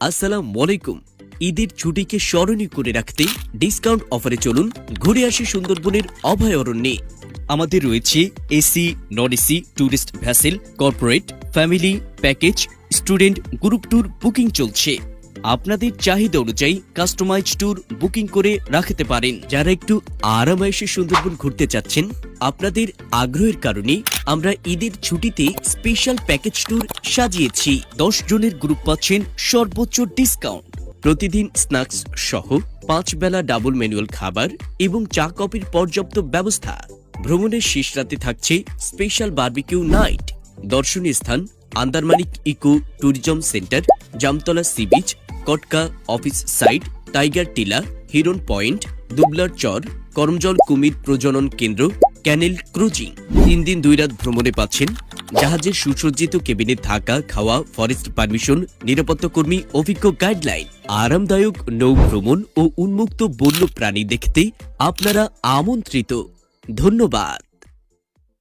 আসসালামু আলাইকুম। ঈদের ছুটিকে স্মরণীয় করে রাখতে ডিসকাউন্ট অফারে চলুন ঘুরে আসি সুন্দরবনের অভয়ারণ্যে। আমাদের রয়েছে AC, non AC, tourist vessel, corporate, family package, student group tour booking চলছে। আপনাদের চাহিদা অনুযায়ী কাস্টমাইজ ট্যুর বুকিং করে রাখতে পারেন। যারা একটু আরামায়েশে সুন্দরবন ঘুরতে চাচ্ছেন, আপনাদের আগ্রহের কারণে আমরা ঈদের ছুটিতে স্পেশাল প্যাকেজ ট্যুর সাজিয়েছি। 10 জনের গ্রুপ পাচ্ছেন সর্বোচ্চ ডিসকাউন্ট। প্রতিদিন স্ন্যাক্স সহ 5 বেলা ডাবল ম্যানুয়াল খাবার এবং চা কফির পর্যাপ্ত ব্যবস্থা। ভ্রমণের শেষ রাতে থাকছে স্পেশাল বারবিকিউ নাইট। দর্শনীয় স্থান Andharmanik eco tourism centre, Jamtala sea beach, Kotka office site, tiger Tila, Hiron point, দুবলার চর, করমজল কুমির প্রজনন কেন্দ্র, ক্যানেল ক্রুজিং। 3 দিন 2 রাত ভ্রমণে পাচ্ছেন জাহাজের সুসজ্জিত কেবিনে থাকা, খাওয়া, ফরেস্ট পারমিশন, নিরাপত্তা কর্মী, অভিজ্ঞ গাইডলাইন। আরামদায়ক নৌ ভ্রমণ ও উন্মুক্ত বন্য প্রাণী দেখতে আপনারা আমন্ত্রিত। ধন্যবাদ।